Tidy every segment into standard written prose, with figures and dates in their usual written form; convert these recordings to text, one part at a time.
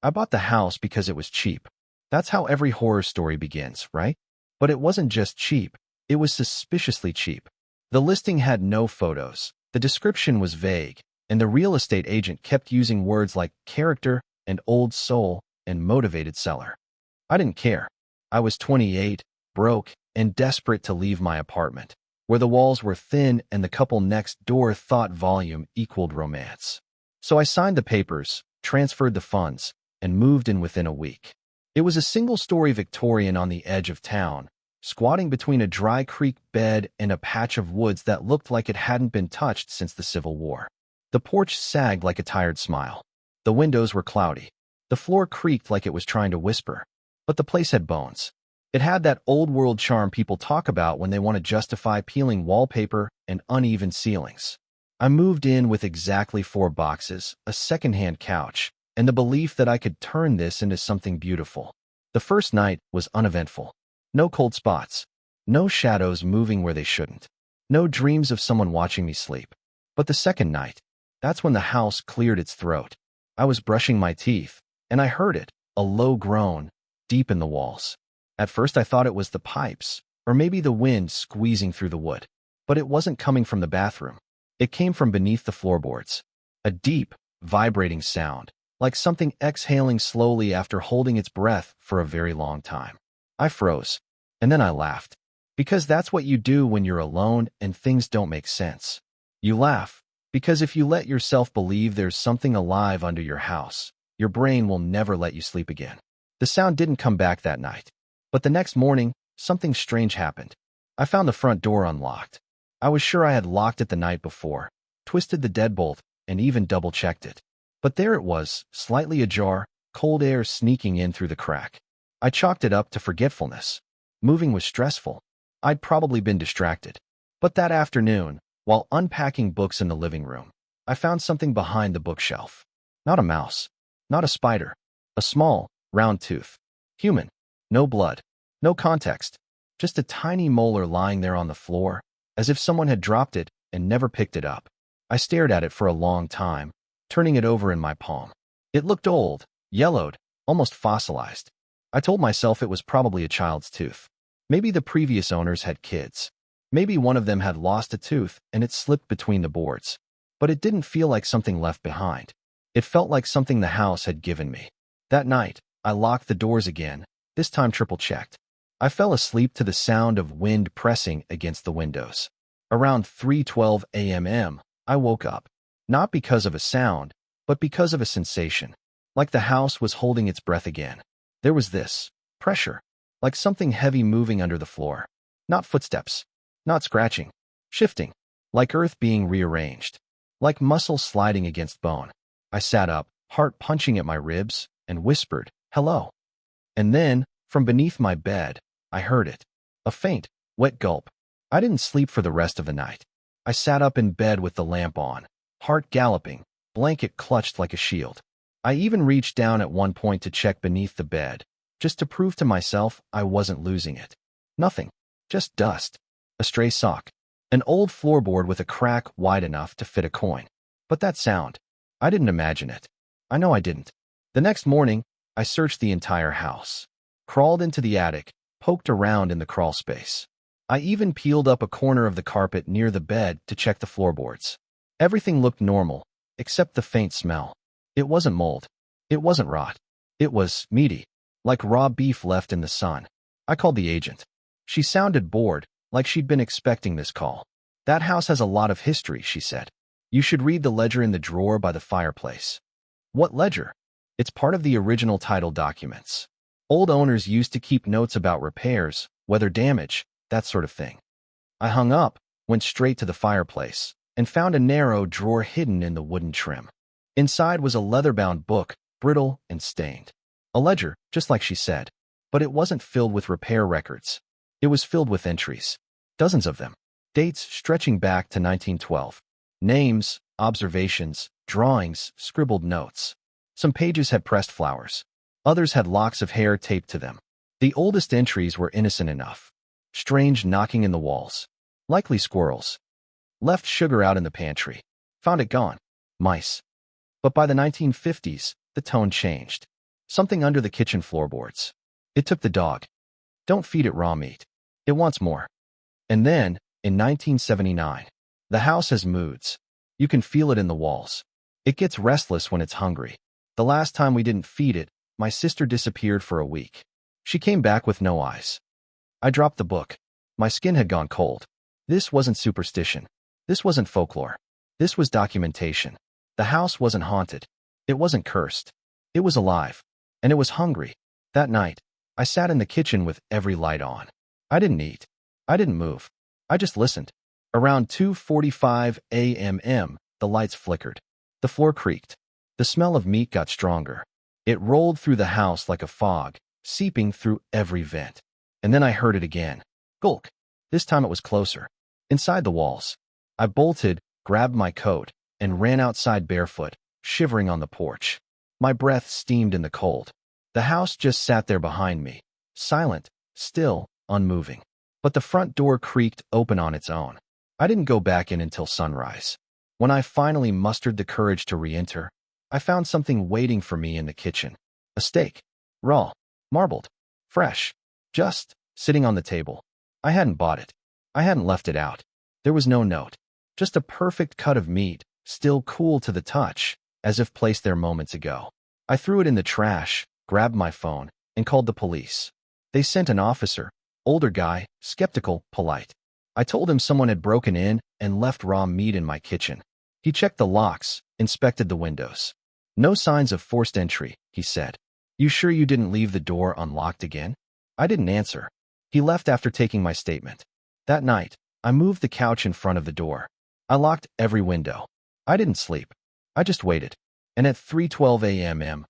I bought the house because it was cheap. That's how every horror story begins, right? But it wasn't just cheap. It was suspiciously cheap. The listing had no photos. The description was vague, and the real estate agent kept using words like character and old soul and motivated seller. I didn't care. I was 28, broke, and desperate to leave my apartment, where the walls were thin and the couple next door thought volume equaled romance. So I signed the papers, transferred the funds, and moved in within a week. It was a single-story Victorian on the edge of town, squatting between a dry creek bed and a patch of woods that looked like it hadn't been touched since the Civil War. The porch sagged like a tired smile. The windows were cloudy. The floor creaked like it was trying to whisper. But the place had bones. It had that old-world charm people talk about when they want to justify peeling wallpaper and uneven ceilings. I moved in with exactly 4 boxes, a second-hand couch, and the belief that I could turn this into something beautiful. The first night was uneventful. No cold spots. No shadows moving where they shouldn't. No dreams of someone watching me sleep. But the second night, that's when the house cleared its throat. I was brushing my teeth, and I heard it, a low groan, deep in the walls. At first I thought it was the pipes, or maybe the wind squeezing through the wood. But it wasn't coming from the bathroom. It came from beneath the floorboards. A deep, vibrating sound, like something exhaling slowly after holding its breath for a very long time. I froze, and then I laughed. Because that's what you do when you're alone and things don't make sense. You laugh, because if you let yourself believe there's something alive under your house, your brain will never let you sleep again. The sound didn't come back that night. But the next morning, something strange happened. I found the front door unlocked. I was sure I had locked it the night before, twisted the deadbolt, and even double-checked it. But there it was, slightly ajar, cold air sneaking in through the crack. I chalked it up to forgetfulness. Moving was stressful. I'd probably been distracted. But that afternoon, while unpacking books in the living room, I found something behind the bookshelf. Not a mouse. Not a spider. A small, round tooth. Human. No blood. No context. Just a tiny molar lying there on the floor, as if someone had dropped it and never picked it up. I stared at it for a long time, turning it over in my palm. It looked old, yellowed, almost fossilized. I told myself it was probably a child's tooth. Maybe the previous owners had kids. Maybe one of them had lost a tooth and it slipped between the boards. But it didn't feel like something left behind. It felt like something the house had given me. That night, I locked the doors again, this time triple-checked. I fell asleep to the sound of wind pressing against the windows. Around 3:12 a.m., I woke up. Not because of a sound, but because of a sensation. Like the house was holding its breath again. There was this pressure, like something heavy moving under the floor. Not footsteps, not scratching, shifting, like earth being rearranged, like muscle sliding against bone. I sat up, heart punching at my ribs, and whispered, "Hello." And then, from beneath my bed, I heard it. A faint, wet gulp. I didn't sleep for the rest of the night. I sat up in bed with the lamp on, heart galloping, blanket clutched like a shield. I even reached down at one point to check beneath the bed, just to prove to myself I wasn't losing it. Nothing. Just dust. A stray sock. An old floorboard with a crack wide enough to fit a coin. But that sound, I didn't imagine it. I know I didn't. The next morning, I searched the entire house. Crawled into the attic, poked around in the crawl space. I even peeled up a corner of the carpet near the bed to check the floorboards. Everything looked normal, except the faint smell. It wasn't mold. It wasn't rot. It was meaty, like raw beef left in the sun. I called the agent. She sounded bored, like she'd been expecting this call. "That house has a lot of history," she said. "You should read the ledger in the drawer by the fireplace." "What ledger?" "It's part of the original title documents. Old owners used to keep notes about repairs, weather damage, that sort of thing." I hung up, went straight to the fireplace, and found a narrow drawer hidden in the wooden trim. Inside was a leather-bound book, brittle and stained. A ledger, just like she said. But it wasn't filled with repair records. It was filled with entries. Dozens of them. Dates stretching back to 1912. Names, observations, drawings, scribbled notes. Some pages had pressed flowers. Others had locks of hair taped to them. The oldest entries were innocent enough. Strange knocking in the walls. Likely squirrels. Left sugar out in the pantry. Found it gone. Mice. But by the 1950s, the tone changed. Something under the kitchen floorboards. It took the dog. Don't feed it raw meat. It wants more. And then, in 1979, the house has moods. You can feel it in the walls. It gets restless when it's hungry. The last time we didn't feed it, my sister disappeared for a week. She came back with no eyes. I dropped the book. My skin had gone cold. This wasn't superstition. This wasn't folklore. This was documentation. The house wasn't haunted. It wasn't cursed. It was alive. And it was hungry. That night, I sat in the kitchen with every light on. I didn't eat. I didn't move. I just listened. Around 2:45 a.m., the lights flickered. The floor creaked. The smell of meat got stronger. It rolled through the house like a fog, seeping through every vent. And then I heard it again. Gulk. This time it was closer. Inside the walls. I bolted, grabbed my coat, and ran outside barefoot, shivering on the porch. My breath steamed in the cold. The house just sat there behind me, silent, still, unmoving. But the front door creaked open on its own. I didn't go back in until sunrise. When I finally mustered the courage to re-enter, I found something waiting for me in the kitchen. A steak. Raw. Marbled. Fresh. Just sitting on the table. I hadn't bought it. I hadn't left it out. There was no note. Just a perfect cut of meat, still cool to the touch, as if placed there moments ago. I threw it in the trash, grabbed my phone, and called the police. They sent an officer, older guy, skeptical, polite. I told him someone had broken in and left raw meat in my kitchen. He checked the locks, inspected the windows. No signs of forced entry, he said. You sure you didn't leave the door unlocked again? I didn't answer. He left after taking my statement. That night, I moved the couch in front of the door. I locked every window. I didn't sleep. I just waited. And at 3:12 a.m.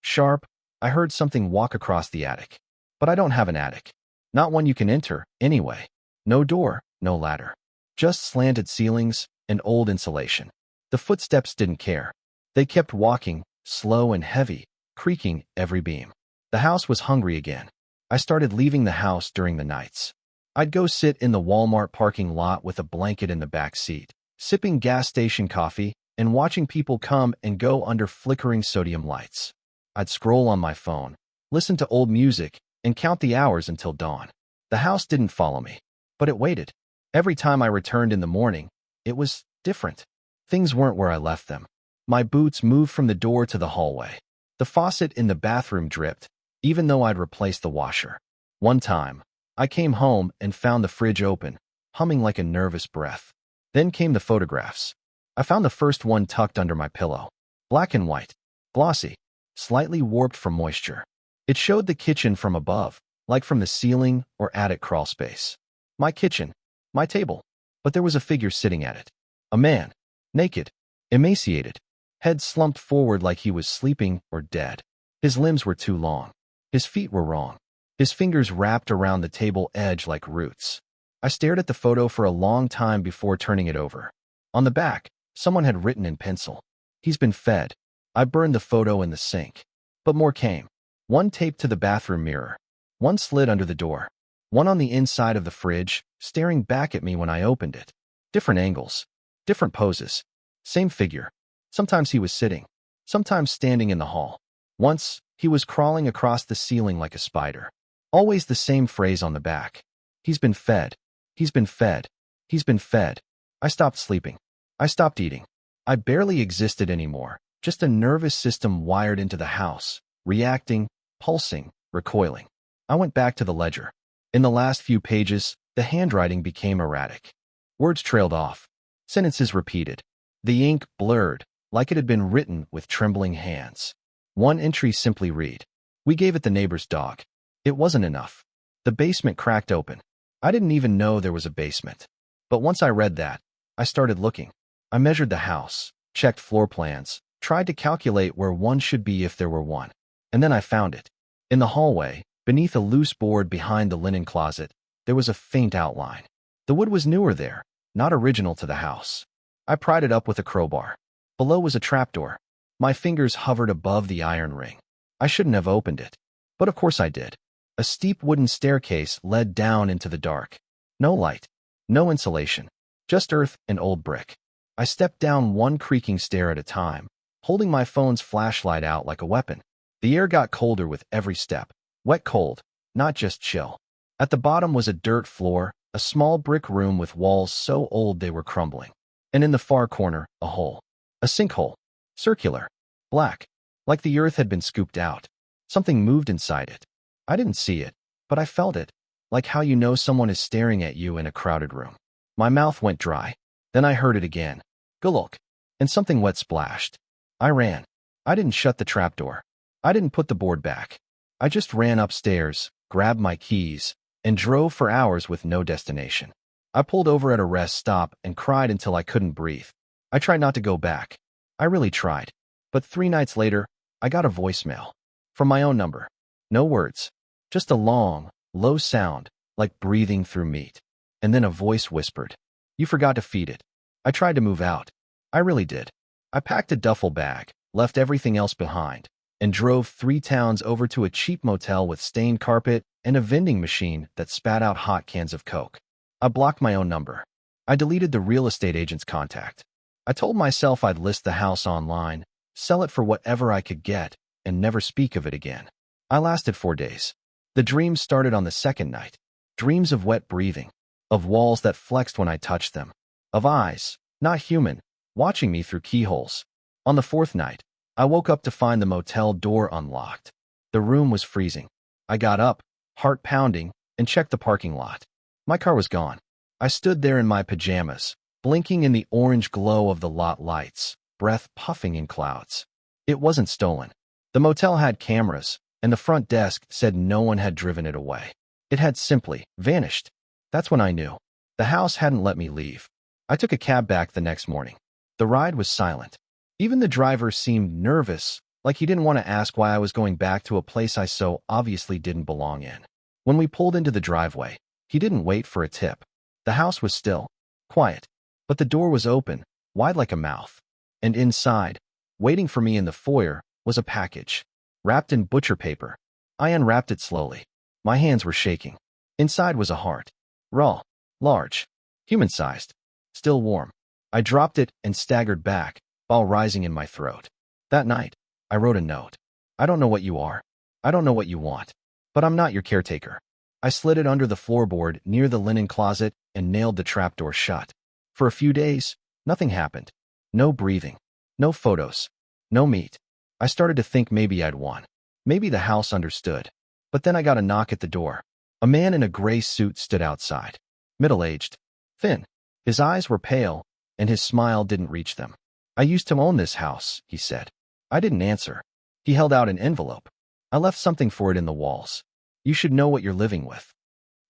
sharp, I heard something walk across the attic. But I don't have an attic. Not one you can enter, anyway. No door, no ladder. Just slanted ceilings and old insulation. The footsteps didn't care. They kept walking, slow and heavy, creaking every beam. The house was hungry again. I started leaving the house during the nights. I'd go sit in the Walmart parking lot with a blanket in the back seat, sipping gas station coffee and watching people come and go under flickering sodium lights. I'd scroll on my phone, listen to old music, and count the hours until dawn. The house didn't follow me, but it waited. Every time I returned in the morning, it was different. Things weren't where I left them. My boots moved from the door to the hallway. The faucet in the bathroom dripped, even though I'd replaced the washer. One time, I came home and found the fridge open, humming like a nervous breath. Then came the photographs. I found the first one tucked under my pillow. Black and white, glossy, slightly warped from moisture. It showed the kitchen from above, like from the ceiling or attic crawl space. My kitchen, my table, but there was a figure sitting at it. A man, naked, emaciated, head slumped forward like he was sleeping or dead. His limbs were too long. His feet were wrong. His fingers wrapped around the table edge like roots. I stared at the photo for a long time before turning it over. On the back, someone had written in pencil, "He's been fed." I burned the photo in the sink. But more came. One taped to the bathroom mirror. One slid under the door. One on the inside of the fridge, staring back at me when I opened it. Different angles. Different poses. Same figure. Sometimes he was sitting. Sometimes standing in the hall. Once, he was crawling across the ceiling like a spider. Always the same phrase on the back. He's been fed. He's been fed. He's been fed. I stopped sleeping. I stopped eating. I barely existed anymore. Just a nervous system wired into the house, reacting, pulsing, recoiling. I went back to the ledger. In the last few pages, the handwriting became erratic. Words trailed off. Sentences repeated. The ink blurred, like it had been written with trembling hands. One entry simply read, "We gave it the neighbor's dog." It wasn't enough. The basement cracked open. I didn't even know there was a basement. But once I read that, I started looking. I measured the house, checked floor plans, tried to calculate where one should be if there were one. And then I found it. In the hallway, beneath a loose board behind the linen closet, there was a faint outline. The wood was newer there, not original to the house. I pried it up with a crowbar. Below was a trapdoor. My fingers hovered above the iron ring. I shouldn't have opened it. But of course I did. A steep wooden staircase led down into the dark. No light. No insulation. Just earth and old brick. I stepped down one creaking stair at a time, holding my phone's flashlight out like a weapon. The air got colder with every step. Wet cold, not just chill. At the bottom was a dirt floor, a small brick room with walls so old they were crumbling. And in the far corner, a hole. A sinkhole. Circular. Black. Like the earth had been scooped out. Something moved inside it. I didn't see it, but I felt it. Like how you know someone is staring at you in a crowded room. My mouth went dry. Then I heard it again. Guluk. And something wet splashed. I ran. I didn't shut the trapdoor. I didn't put the board back. I just ran upstairs, grabbed my keys, and drove for hours with no destination. I pulled over at a rest stop and cried until I couldn't breathe. I tried not to go back. I really tried. But 3 nights later, I got a voicemail. From my own number. No words. Just a long, low sound, like breathing through meat. And then a voice whispered, "You forgot to feed it." I tried to move out. I really did. I packed a duffel bag, left everything else behind, and drove 3 towns over to a cheap motel with stained carpet and a vending machine that spat out hot cans of Coke. I blocked my own number. I deleted the real estate agent's contact. I told myself I'd list the house online, sell it for whatever I could get, and never speak of it again. I lasted 4 days. The dreams started on the second night. Dreams of wet breathing, of walls that flexed when I touched them, of eyes, not human, watching me through keyholes. On the 4th night, I woke up to find the motel door unlocked. The room was freezing. I got up, heart pounding, and checked the parking lot. My car was gone. I stood there in my pajamas, blinking in the orange glow of the lot lights, breath puffing in clouds. It wasn't stolen. The motel had cameras, and the front desk said no one had driven it away. It had simply vanished. That's when I knew. The house hadn't let me leave. I took a cab back the next morning. The ride was silent. Even the driver seemed nervous, like he didn't want to ask why I was going back to a place I so obviously didn't belong in. When we pulled into the driveway, he didn't wait for a tip. The house was still, quiet, but the door was open, wide like a mouth. And inside, waiting for me in the foyer, was a package, wrapped in butcher paper. I unwrapped it slowly. My hands were shaking. Inside was a heart. Raw, large, human-sized, still warm. I dropped it and staggered back, while rising in my throat. That night, I wrote a note. "I don't know what you are. I don't know what you want. But I'm not your caretaker." I slid it under the floorboard near the linen closet and nailed the trapdoor shut. For a few days, nothing happened. No breathing. No photos. No meat. I started to think maybe I'd won. Maybe the house understood. But then I got a knock at the door. A man in a gray suit stood outside. Middle-aged. Thin. His eyes were pale, and his smile didn't reach them. "I used to own this house," he said. I didn't answer. He held out an envelope. "I left something for it in the walls. You should know what you're living with."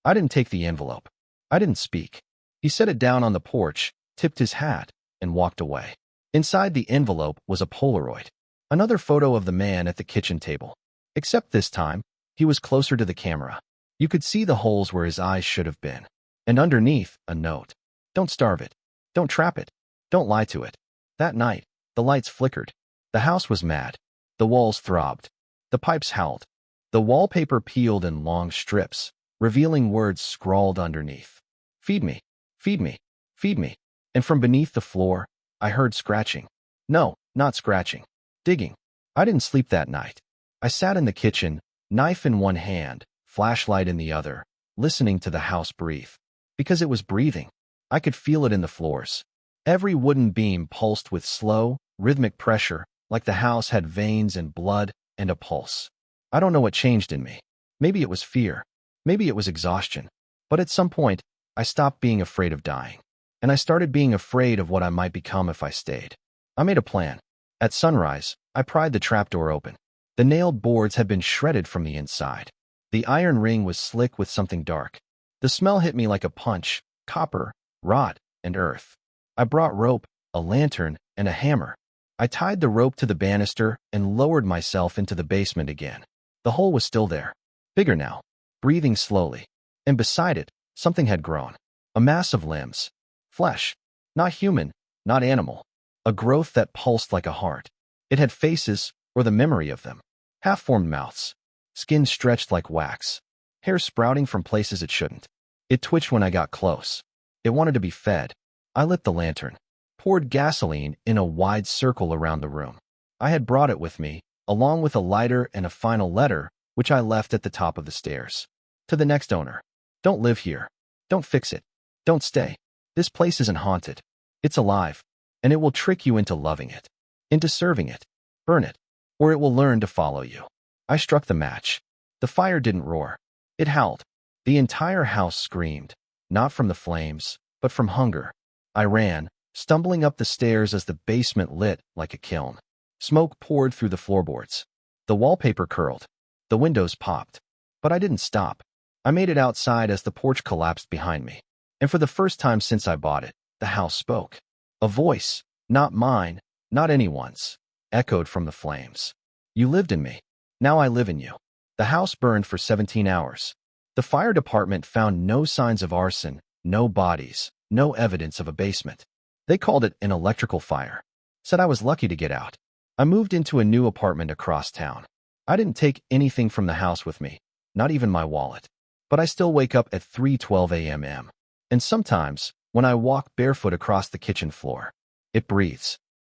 I didn't take the envelope. I didn't speak. He set it down on the porch, tipped his hat, and walked away. Inside the envelope was a Polaroid. Another photo of the man at the kitchen table. Except this time, he was closer to the camera. You could see the holes where his eyes should have been. And underneath, a note. "Don't starve it. Don't trap it. Don't lie to it." That night, the lights flickered. The house was mad. The walls throbbed. The pipes howled. The wallpaper peeled in long strips, revealing words scrawled underneath. "Feed me. Feed me. Feed me." And from beneath the floor, I heard scratching. No, not scratching. Digging. I didn't sleep that night. I sat in the kitchen, knife in one hand, flashlight in the other, listening to the house breathe. Because it was breathing. I could feel it in the floors. Every wooden beam pulsed with slow, rhythmic pressure, like the house had veins and blood and a pulse. I don't know what changed in me. Maybe it was fear. Maybe it was exhaustion. But at some point, I stopped being afraid of dying. And I started being afraid of what I might become if I stayed. I made a plan. At sunrise, I pried the trapdoor open. The nailed boards had been shredded from the inside. The iron ring was slick with something dark. The smell hit me like a punch: copper, rot, and earth. I brought rope, a lantern, and a hammer. I tied the rope to the banister and lowered myself into the basement again. The hole was still there, bigger now, breathing slowly. And beside it, something had grown. A mass of limbs. Flesh. Not human, not animal. A growth that pulsed like a heart. It had faces, or the memory of them. Half-formed mouths. Skin stretched like wax. Hair sprouting from places it shouldn't. It twitched when I got close. It wanted to be fed. I lit the lantern. Poured gasoline in a wide circle around the room. I had brought it with me, along with a lighter and a final letter, which I left at the top of the stairs. To the next owner. Don't live here. Don't fix it. Don't stay. This place isn't haunted. It's alive, and it will trick you into loving it, into serving it. Burn it, or it will learn to follow you. I struck the match. The fire didn't roar. It howled. The entire house screamed, not from the flames, but from hunger. I ran, stumbling up the stairs as the basement lit like a kiln. Smoke poured through the floorboards. The wallpaper curled. The windows popped. But I didn't stop. I made it outside as the porch collapsed behind me. And for the first time since I bought it, the house spoke. A voice, not mine, not anyone's, echoed from the flames. You lived in me. Now I live in you. The house burned for 17 hours. The fire department found no signs of arson, no bodies, no evidence of a basement. They called it an electrical fire. Said I was lucky to get out. I moved into a new apartment across town. I didn't take anything from the house with me, not even my wallet. But I still wake up at 3:12 a.m. And sometimes, when I walk barefoot across the kitchen floor, it breathes.